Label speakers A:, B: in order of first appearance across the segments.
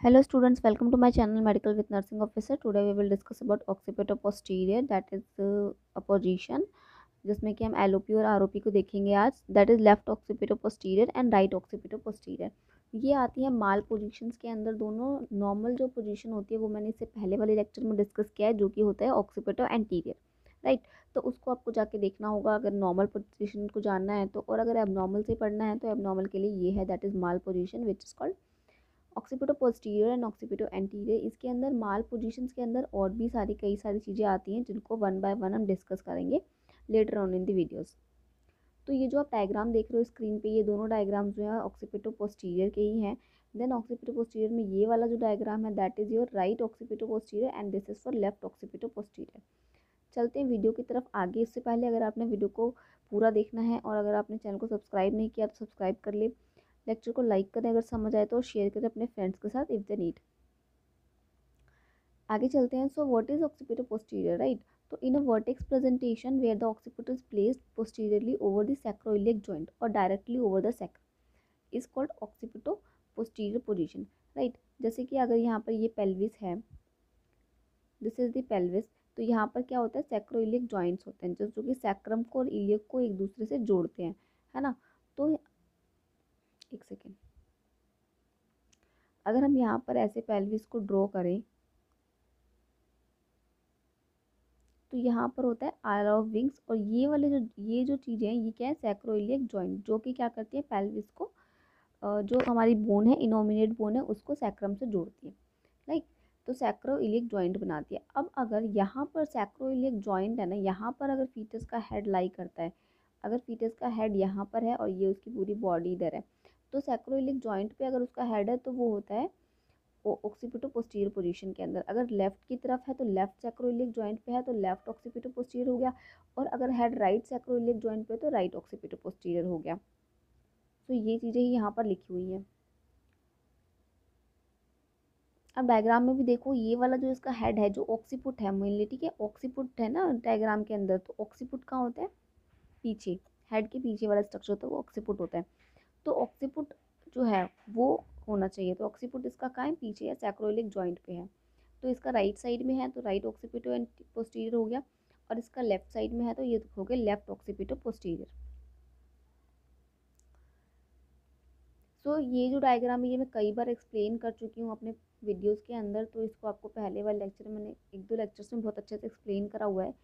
A: Hello students, welcome to my channel Medical with Nursing Officer. Today we will discuss about occipital posterior, that is a position जिसमें कि हम LOP और ROP को देखेंगे आज. that is left occipital posterior and right occipital posterior. ये आती है माल पोजीशंस के अंदर. दोनों नॉर्मल जो पोजीशन होती है वो मैंने इससे पहले वाले लेक्चर में डिस्कस किया है, जो कि होता है ऑक्सीपिटो एंटीरियर, राइट. तो उसको आपको जाके देखना होगा अगर नॉर्मल पोजीशन को जानना है तो, और अगर एबनॉर्मल से पढ़ना है तो एबनॉर्मल के लिए ये है, that is mall position which is called occipito posterior and occipito anterior. इसके अंदर माल पोजीशंस के अंदर और भी कई सारी चीज़ें आती हैं जिनको वन बाय वन हम डिस्कस करेंगे later on in the videos. तो ये जो आप डायग्राम देख रहे हो स्क्रीन पे, ये दोनों डायग्राम जो है ऑक्सीपिटो पोस्टीरियर के ही हैं. देन ऑक्सीपिटो पोस्टीरियर में ये वाला जो डायग्राम है that is your right occipito posterior and this is for left occipito posterior. चलते हैं वीडियो की तरफ आगे. इससे पहले अगर आपने वीडियो को पूरा देखना है और अगर आपने चैनल को सब्सक्राइब नहीं किया तो सब्सक्राइब कर ले. लेक्चर को लाइक करें अगर समझ आए तो, शेयर करें अपने फ्रेंड्स के साथ इफ़ दे नीड. आगे चलते हैं. So what is occipito posterior, right. तो in a vertex presentation where the occiput is placed posteriorly over the sacroiliac joint और directly over the sacrum is called occipito posterior position, right. जैसे कि अगर यहाँ पर ये पेल्विस है, this is the pelvis, तो यहाँ पर क्या होता है, सैक्रोइलियक जॉइंट्स होते हैं जो कि सैक्रम को और इलियक को एक दूसरे से जोड़ते हैं, है ना. तो एक सेकेंड, अगर हम यहाँ पर ऐसे पेल्विस को ड्रॉ करें तो यहाँ पर होता है आर ऑफ विंग्स, और ये जो चीज़ें हैं ये क्या है, सैक्रोइलियक जॉइंट, जो कि क्या करती है पेल्विस को, जो हमारी बोन है, इनोमिनेट बोन है, उसको सैक्रम से जोड़ती है, राइट. तो सैक्रोइलियक जॉइंट बनाती है. अब अगर यहाँ पर सैक्रोइलियक जॉइंट है ना, यहाँ पर अगर फीटस का हेड लाई करता है, अगर फीटस का हेड यहाँ पर है और ये उसकी पूरी बॉडी इधर है, तो सैक्रोइलिक जॉइंट पे अगर उसका हेड है तो वो होता है ऑक्सीपिटो पोस्टीरियर पोजीशन के अंदर. अगर लेफ्ट की तरफ है तो लेफ्ट सैक्रोइलिक जॉइंट पे है तो लेफ्ट ऑक्सीपिटो पोस्टीरियर हो गया, और अगर हेड राइट सैक्रोइलिक जॉइंट पे तो राइट ऑक्सीपिटो पोस्टीरियर हो गया. तो ये चीज़ें ही यहाँ पर लिखी हुई हैं. अब डायग्राम में भी देखो, ये वाला जो इसका हेड है जो ऑक्सीपुट है मेनली, ठीक है, ऑक्सीपुट है ना डायग्राम के अंदर, तो ऑक्सीपुट कहाँ होता है, पीछे, हेड के पीछे वाला स्ट्रक्चर होता है वो ऑक्सीपुट होता है. तो ऑक्सीपुट जो है वो होना चाहिए, तो ऑक्सीपुट इसका कहाँ है, पीछे है, सैक्रोइलिक जॉइंट पे है. तो इसका राइट साइड में है तो राइट ऑक्सीपिटो एंड पोस्टीरियर हो गया, और इसका लेफ्ट साइड में है तो ये हो गया लेफ्ट ऑक्सीपिटो पोस्टीरियर. सो ये जो डायग्राम है ये मैं कई बार एक्सप्लेन कर चुकी हूँ अपने वीडियोस के अंदर, तो इसको आपको पहले वाले लेक्चर में मैंने एक दो लेक्चर्स में बहुत अच्छे से एक्सप्लेन करा हुआ है.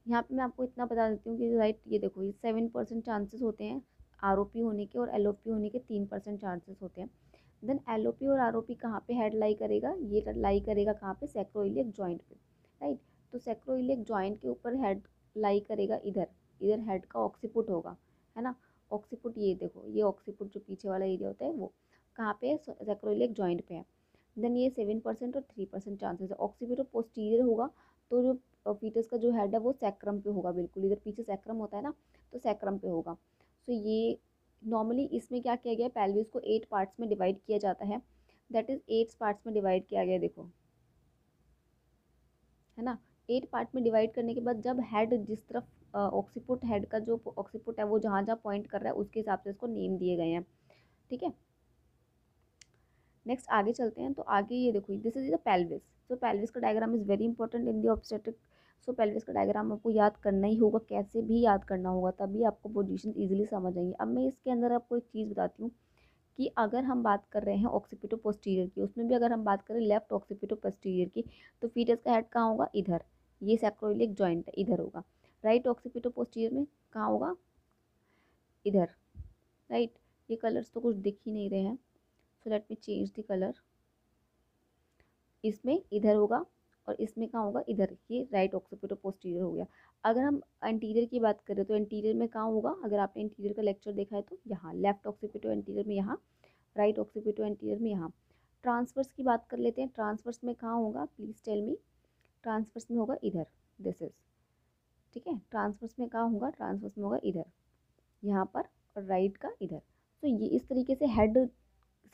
A: यहाँ पे मैं आपको इतना बता देती हूँ कि राइट, ये देखो, ये 7% चांसेस होते हैं आरओपी होने के, और एलओपी होने के 3% चांसेस होते हैं. देन एलओपी और आरओपी कहाँ पे हेड लाई करेगा, ये लाई करेगा कहाँ पे, सैक्रोइलियक जॉइंट पे, राइट. तो सैक्रोइलियक जॉइंट के ऊपर हेड लाई करेगा इधर, इधर हेड का ऑक्सीपुट होगा, है ना. ऑक्सीपुट ये देखो, ये ऑक्सीपुट जो पीछे वाला एरिया होता है वो कहाँ पे है, सैक्रोइलियक जॉइंट पे है. देन ये 7% और 3% चांसेस है. ऑक्सीपिटो पोस्टीरियर होगा तो जो फीटस का जो हेड है वो सैक्रम पे होगा, बिल्कुल इधर पीछे सैक्रम होता है ना, तो सैक्रम पे होगा. सो ये नॉर्मली इसमें क्या किया गया है, पेल्विस को 8 पार्ट्स में डिवाइड किया जाता है, दैट इज 8 पार्ट्स में डिवाइड किया गया है, देखो, है ना. 8 पार्ट में डिवाइड करने के बाद जब हेड जिस तरफ ऑक्सीपुट, हेड का जो ऑक्सीपुट है वो जहाँ जहाँ पॉइंट कर रहा है उसके हिसाब से इसको नेम दिए गए हैं, ठीक है. नेक्स्ट आगे चलते हैं. तो आगे ये देखो, this is the pelvis. So pelvis का diagram is very important in the obstetric. So pelvis का डायग्राम आपको याद करना ही होगा, कैसे भी याद करना होगा, तभी आपको पोजीशन इजीली समझ आएंगी. अब मैं इसके अंदर आपको एक चीज़ बताती हूँ कि अगर हम बात कर रहे हैं ऑक्सीपिटो पोस्टीरियर की, उसमें भी अगर हम बात करें लेफ्ट ऑक्सीपिटो पोस्टीरियर की, तो फीटस का हेड कहाँ होगा, इधर, ये सैक्रोइलियक जॉइंट है, इधर होगा. राइट ऑक्सीपिटो पोस्टीरियर में कहाँ होगा, इधर, राइट. ये कलर्स तो कुछ दिख ही नहीं रहे हैं, so let me change the colour. इसमें इधर होगा और इसमें कहाँ होगा, इधर, ये राइट ऑक्सीपिटो पोस्टीरियर हो गया. अगर हम एंटीरियर की बात करें तो एंटीरियर में कहाँ होगा, अगर आपने एंटीरियर का लेक्चर देखा है तो यहाँ लेफ्ट ऑक्सीपिटो एंटीरियर में, यहाँ राइट ऑक्सीपिटो एंटीरियर में, यहाँ. ट्रांसवर्स की बात कर लेते हैं. ट्रांसवर्स में कहाँ होगा, प्लीज़ टेल मी. ट्रांसवर्स में होगा इधर, दिस इज, ठीक है. ट्रांसवर्स में कहाँ होगा, ट्रांसवर्स में होगा इधर, यहाँ पर, और राइट का इधर. तो ये इस तरीके से हेड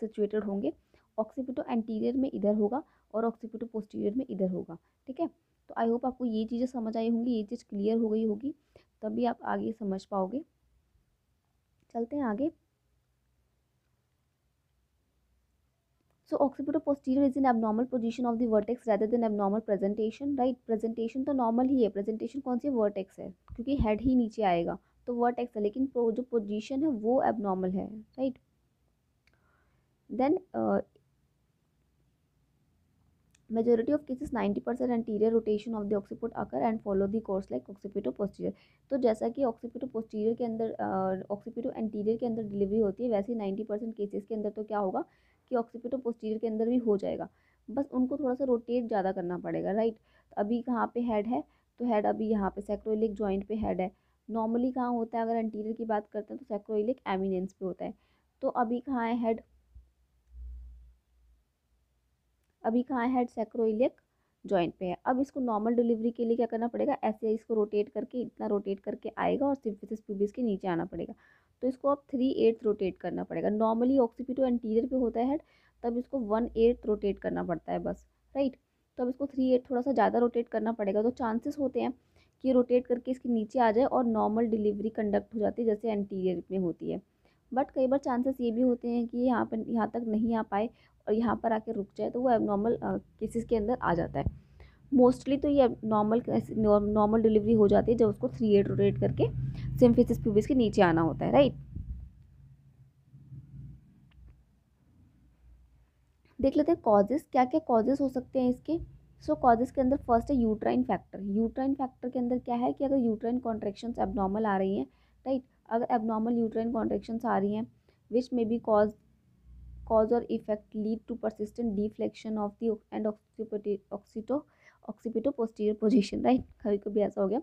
A: सिचुएटेड होंगे. ऑक्सीपिटो एंटीरियर में इधर होगा और ऑक्सीपिटो पोस्टीरियर में इधर होगा, ठीक है. तो आई होप आपको ये चीज़ें समझ आई होंगी, ये चीज़ क्लियर हो गई होगी, तभी आप आगे समझ पाओगे. चलते हैं आगे. So occipito posterior is in abnormal position of the vertex rather than abnormal presentation, right. Presentation तो नॉर्मल ही है, प्रेजेंटेशन कौन सी है, वर्टेक्स है, क्योंकि हेड ही नीचे आएगा तो वर्टेक्स है, लेकिन जो पोजीशन है वो एबनॉर्मल है, right. Then majority of cases 90% anterior rotation of the occiput occur and follow the course like occipito posterior। तो जैसा कि occipito posterior के अंदर occipito anterior के अंदर डिलीवरी होती है, वैसे ही 90% केसेस के अंदर तो क्या होगा कि occipito posterior के अंदर भी हो जाएगा, बस उनको थोड़ा सा रोटेट ज़्यादा करना पड़ेगा, राइट। तो अभी कहाँ पे हेड है, तो हेड अभी यहाँ पे सैक्रोइलिक जॉइंट पे हेड है। नॉर्मली कहाँ होता है, अगर एंटीरियर की बात करते हैं तो सैक्रोइलिक एमिनेंस पे होता है। तो अभी कहाँ है हेड, अभी कहाँ है हेड, सैक्रोइलिक जॉइंट पे है। अब इसको नॉर्मल डिलीवरी के लिए क्या करना पड़ेगा, ऐसे इसको रोटेट करके, इतना रोटेट करके आएगा और सिम्फिसिस प्यूबिस के नीचे आना पड़ेगा। तो इसको अब 3/8 रोटेट करना पड़ेगा। नॉर्मली ऑक्सीपिटो एंटीरियर पे होता है हेड, तब इसको 1/8 रोटेट करना पड़ता है बस, राइट। तो अब इसको 3/8 थोड़ा सा ज़्यादा रोटेट करना पड़ेगा, तो चांसेस होते हैं कि रोटेट करके इसके नीचे आ जाए और नॉर्मल डिलीवरी कंडक्ट हो जाती है जैसे एंटीरियर में होती है। बट कई बार चांसेस ये भी होते हैं कि यहाँ तक नहीं आ पाए और यहाँ पर आके रुक जाए, तो वो एबनॉर्मल केसेस के अंदर आ जाता है। मोस्टली तो ये नॉर्मल डिलीवरी हो जाती है जब उसको 3/8 रोटेट करके सिम्फिसिस प्यूबिस के नीचे आना होता है, राइट। देख लेते हैं कॉजेस, क्या क्या कॉजेस हो सकते हैं इसके। सो कॉजेस के अंदर फर्स्ट है यूट्राइन फैक्टर। यूट्राइन फैक्टर के अंदर क्या है कि अगर यूट्राइन कॉन्ट्रैक्शंस एबनॉर्मल आ रही हैं, राइट, अगर एबनॉर्मल यूट्राइन कॉन्ट्रैक्शंस आ रही हैं which may be cause or effect lead to persistent deflection of the and occipito posterior position, right. कभी कभी ऐसा हो गया।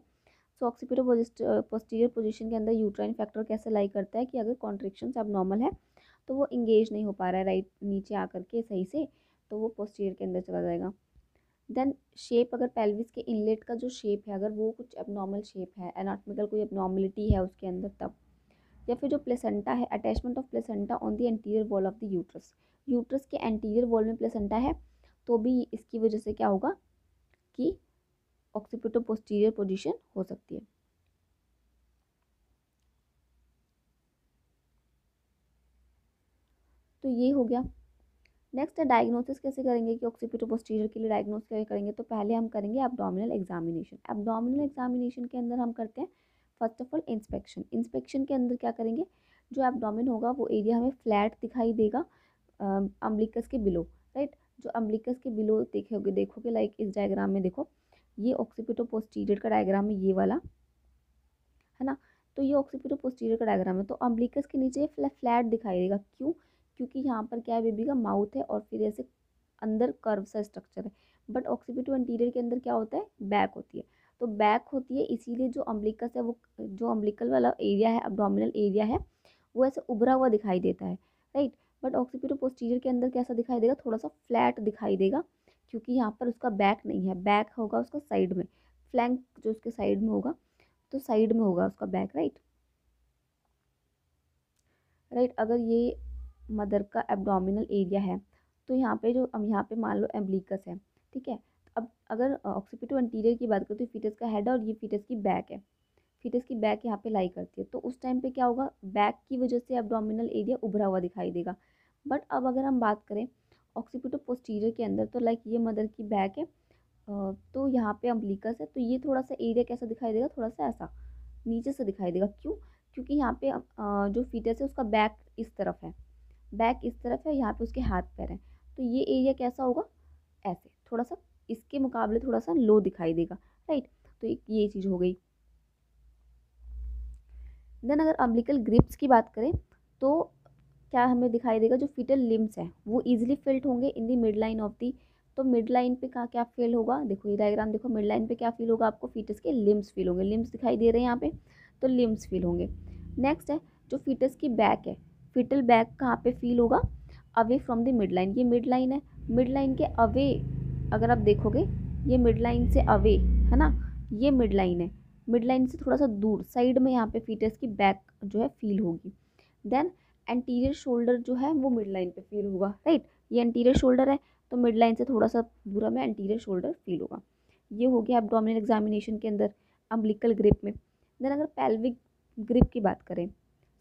A: सो ऑक्सीपिटो पोस्टीरियर पोजीशन के अंदर यूट्राइन फैक्टर कैसे लाई करता है कि अगर कॉन्ट्रैक्शंस एबनॉर्मल है तो वो इंगेज नहीं हो पा रहा है, राइट, नीचे आकर के सही से, तो वो पोस्टीरियर के अंदर चला जाएगा। देन शेप, अगर पेल्विस के इनलेट का जो शेप है अगर वो कुछ एबनॉर्मल शेप है, एनाटॉमिकल कोई एबनॉर्मलिटी है उसके अंदर, तब। या फिर जो प्लेसेंटा है, attachment of placenta on the anterior wall of the uterus, uterus के एंटीरियर वॉल में प्लेसेंटा है, तो भी इसकी वजह से क्या होगा कि ऑक्सीपिटो पोस्टीरियर पोजीशन हो सकती है। तो ये हो गया। नेक्स्ट है डायग्नोसिस कैसे करेंगे कि ऑक्सीपिटो पोस्टीरियर के लिए डायग्नोस कैसे करेंगे, तो पहले हम करेंगे एब्डोमिनल एग्जामिनेशन। एब्डोमिनल एग्जामिनेशन के अंदर हम करते हैं first of all inspection. Inspection के अंदर क्या करेंगे, जो एब्डोमिन होगा वो एरिया हमें फ्लैट दिखाई देगा अम्बिलिकस के बिलो, राइट। जो अम्बिलिकस के बिलो देखोगे लाइक इस डायग्राम में देखो, ये ऑक्सीपिटो पोस्टीरियर का डायग्राम है, ये वाला है ना। तो ये ऑक्सीपिटो पोस्टीरियर का डायग्राम है, तो अम्बिलिकस के नीचे फ्लैट दिखाई देगा, क्यों, क्योंकि यहाँ पर क्या है, बेबी का माउथ है और फिर ऐसे अंदर कर्व सा स्ट्रक्चर है। बट ऑक्सीपिटो एंटीरियर के अंदर क्या होता है, बैक होती है। तो बैक होती है इसीलिए जो अम्बिलिकस है वो, जो अम्बिलिकल वाला एरिया है, अब्डोमिनल एरिया है, वो ऐसे उभरा हुआ दिखाई देता है, राइट। बट ऑक्सीपिटो पोस्टीरियर के अंदर कैसा दिखाई देगा, थोड़ा सा फ्लैट दिखाई देगा, क्योंकि यहाँ पर उसका बैक नहीं है, बैक होगा उसका साइड में, फ्लैंक जो उसके साइड में होगा, तो साइड में होगा उसका बैक, राइट। राइट, अगर ये मदर का एब्डोमिनल एरिया है, तो यहाँ पे जो हम यहाँ पे मान लो एम्बलिकस है, ठीक है। अब अगर ऑक्सीपिटो एंटीरियर की बात करें तो फीटस का हेड और ये फीटस की बैक है, फीटस की बैक यहाँ पे लाई करती है, तो उस टाइम पे क्या होगा, बैक की वजह से एब्डोमिनल एरिया उभरा हुआ दिखाई देगा। बट अब अगर हम बात करें ऑक्सीपिटो पोस्टीरियर के अंदर, तो लाइक ये मदर की बैक है, तो यहाँ पे अम्बलिकस है, तो ये थोड़ा सा एरिया कैसा दिखाई देगा, थोड़ा सा ऐसा नीचे से दिखाई देगा, क्यों, क्योंकि यहाँ पे जो फीटस है उसका बैक इस तरफ है, बैक इस तरफ है, यहाँ पे उसके हाथ पैर हैं, तो ये एरिया कैसा होगा, ऐसे थोड़ा सा इसके मुकाबले थोड़ा सा लो दिखाई देगा, राइट। तो ये चीज़ हो गई। देन अगर अम्बिलिकल ग्रिप्स की बात करें तो क्या हमें दिखाई देगा, जो फीटल लिम्स है वो इजीली फिल्ड होंगे इन दी मिड लाइन ऑफ दी, तो मिड लाइन पे क्या फील होगा, देखो ये डायग्राम देखो, मिड लाइन पे क्या फील होगा आपको, फीटस के लिम्स फील होंगे, लिम्स दिखाई दे रहे हैं यहाँ पे, तो लिम्स फील होंगे। नेक्स्ट है जो फीटस की बैक है, फीटल बैक कहाँ पे फील होगा, away from the mid line, ये मिड लाइन है, मिड लाइन के अवे अगर आप देखोगे, ये मिड लाइन से अवे है ना, ये मिड लाइन है, मिड लाइन से थोड़ा सा दूर साइड में यहाँ पे फीटस की बैक जो है फील होगी। देन एंटीरियर शोल्डर जो है वो मिड लाइन पे फील होगा, राइट, ये एंटीरियर शोल्डर है, तो मिड लाइन से थोड़ा सा दूर में एंटीरियर शोल्डर फील होगा। ये हो गया एब्डोमिनल एग्जामिनेशन के अंदर अम्बिलिकल ग्रिप में। देन अगर पेल्विक ग्रिप की बात करें,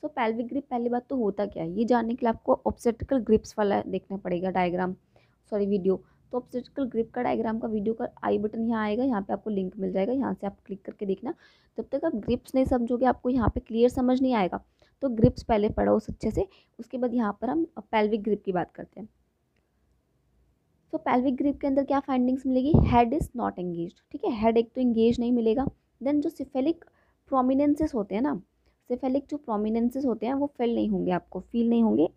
A: सो पेल्विक ग्रिप पहली बात तो होता क्या है, ये जानने के लिए आपको ऑब्स्टेट्रिकल ग्रिप्स वाला देखना पड़ेगा डायग्राम, सॉरी वीडियो। तो ऑब्स्टेट्रिकल ग्रिप का डायग्राम का वीडियो का आई बटन यहाँ आएगा, यहाँ पे आपको लिंक मिल जाएगा, यहाँ से आप क्लिक करके देखना। जब तक आप ग्रिप्स नहीं समझोगे आपको यहाँ पे क्लियर समझ नहीं आएगा। तो ग्रिप्स पहले पढ़ो अच्छे से, उसके बाद यहाँ पर हम पेल्विक ग्रिप की बात करते हैं। तो पेल्विक ग्रिप के अंदर क्या फाइंडिंग्स मिलेगी, हेड इज नॉट एंगेज्ड, ठीक है, हेड एक तो एंगेज नहीं मिलेगा। देन जो सिफेलिक प्रोमिनेंसेस होते हैं ना, सिफेलिक जो प्रोमिनेंसेस होते हैं वो फील नहीं होंगे, आपको फील नहीं होंगे।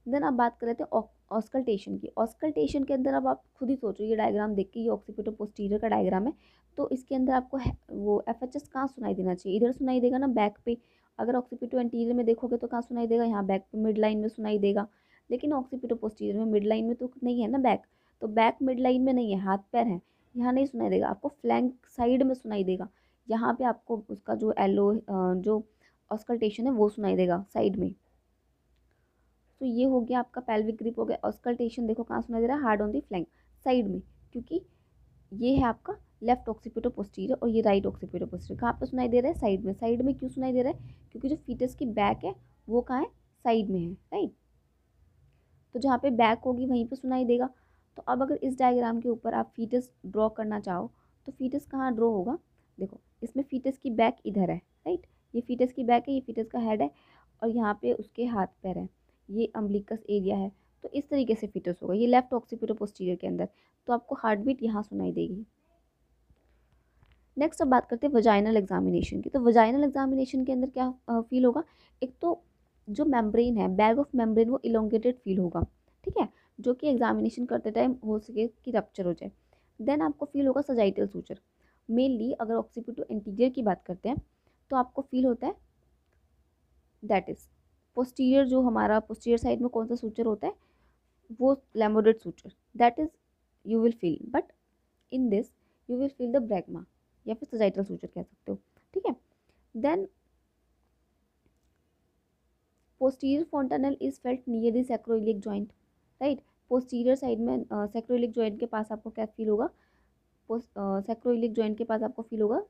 A: देन अब बात कर लेते हैं ऑस्कल्टेशन की। ऑस्कल्टेशन के अंदर अब आप खुद ही सोचो, ये डायग्राम देख के, ये ऑक्सीपिटो पोस्टीरियर का डायग्राम है, तो इसके अंदर आपको वो एफएचएस कहाँ सुनाई देना चाहिए, इधर सुनाई देगा ना बैक पे। अगर ऑक्सीपिटो एंटीरियर में देखोगे तो कहाँ सुनाई देगा, यहाँ बैक पे मिड लाइन में सुनाई देगा। लेकिन ऑक्सीपिटो पोस्टीरियर में मिड लाइन में तो नहीं है ना बैक, तो बैक मिड लाइन में नहीं है, हाथ पैर है, यहाँ नहीं सुनाई देगा, आपको फ्लैंक साइड में सुनाई देगा। यहाँ पे आपको उसका जो जो ऑस्कल्टेशन है वो सुनाई देगा साइड में। तो ये हो गया आपका पेल्विक ग्रिप हो गया। ऑस्कल्टेशन देखो कहाँ सुनाई दे रहा है, hard on the flank side में, क्योंकि ये है आपका लेफ्ट ऑक्सीपिटो पोस्टीरियर और ये राइट ऑक्सीपिटो पोस्टीरियर। कहाँ पे सुनाई दे रहा है, साइड में। साइड में क्यों सुनाई दे रहा है, क्योंकि जो फीटस की बैक है वो कहाँ है, साइड में है, राइट। तो जहाँ पे बैक होगी वहीं पे सुनाई देगा। तो अब अगर इस डायग्राम के ऊपर आप फीटस ड्रॉ करना चाहो तो फीटस कहाँ ड्रॉ होगा, देखो इसमें फीटस की बैक इधर है, राइट, ये फीटस की बैक है, ये फीटस का हेड है, और यहाँ पे उसके हाथ पैर है, ये अम्बिलिकस एरिया है। तो इस तरीके से फीटस होगा, ये लेफ्ट ऑक्सीपिटो पोस्टीरियर के अंदर। तो आपको हार्ट बीट यहाँ सुनाई देगी। नेक्स्ट अब बात करते हैं वजाइनल एग्जामिनेशन की। तो वजाइनल एग्जामिनेशन के अंदर क्या फील होगा, एक तो जो मेम्ब्रेन है, बैग ऑफ मेम्ब्रेन, वो इलोंगेटेड फील होगा, ठीक है, जो कि एग्जामिनेशन करते टाइम हो सके कि रप्चर हो जाए। देन आपको फील होगा सजाइटल सूचर। मेनली अगर ऑक्सीपिटो एंटीरियर की बात करते हैं तो आपको फील होता है, दैट इज पोस्टीरियर, जो हमारा पोस्टीरियर साइड में कौन सा सूचर होता है, वो lambdoid suture, that is you will feel, but in this you will feel the bregma या फिर सजाइटल सूचर कह सकते हो, ठीक है। Then posterior fontanelle is felt near the sacroiliac joint, right. Posterior side में सैक्रोइलियक जॉइंट के पास आपको क्या फील होगा, सैक्रोइलियक जॉइंट के पास आपको फील होगा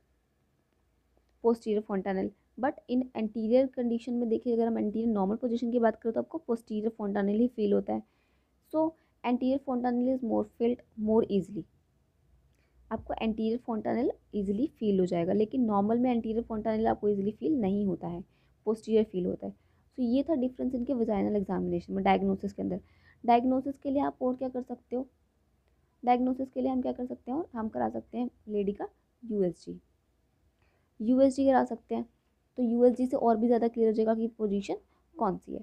A: posterior fontanelle. But in anterior condition में देखिए, अगर हम एंटीरियर नॉर्मल पोजीशन की बात करें तो आपको पोस्टीरियर फोंटानेल ही फील होता है। So anterior fontanelle is more felt more easily, आपको एंटीरियर फोंटानेल इजीली फील हो जाएगा, लेकिन नॉर्मल में एंटीरियर फोंटानेल आपको इजीली फील नहीं होता है, पोस्टीरियर फील होता है। तो ये था डिफरेंस इनके वजाइनल एग्जामिनेशन में, डायग्नोसिस के अंदर। डायग्नोसिस के लिए आप और क्या कर सकते हो, डायग्नोसिस के लिए हम क्या कर सकते हैं, और हम करा सकते हैं लेडी का यूएसजी, यूएसजी करा सकते हैं। तो यूएसजी से और भी ज़्यादा क्लियर हो जाएगा कि पोजीशन कौन सी है।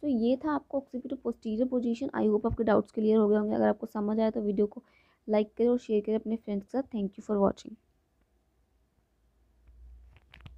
A: तो ये था आपको occipito posterior position. I hope आपके डाउट्स क्लियर हो गए होंगे। अगर आपको समझ आया तो वीडियो को लाइक करें और शेयर करें अपने फ्रेंड्स के साथ। Thank you for watching.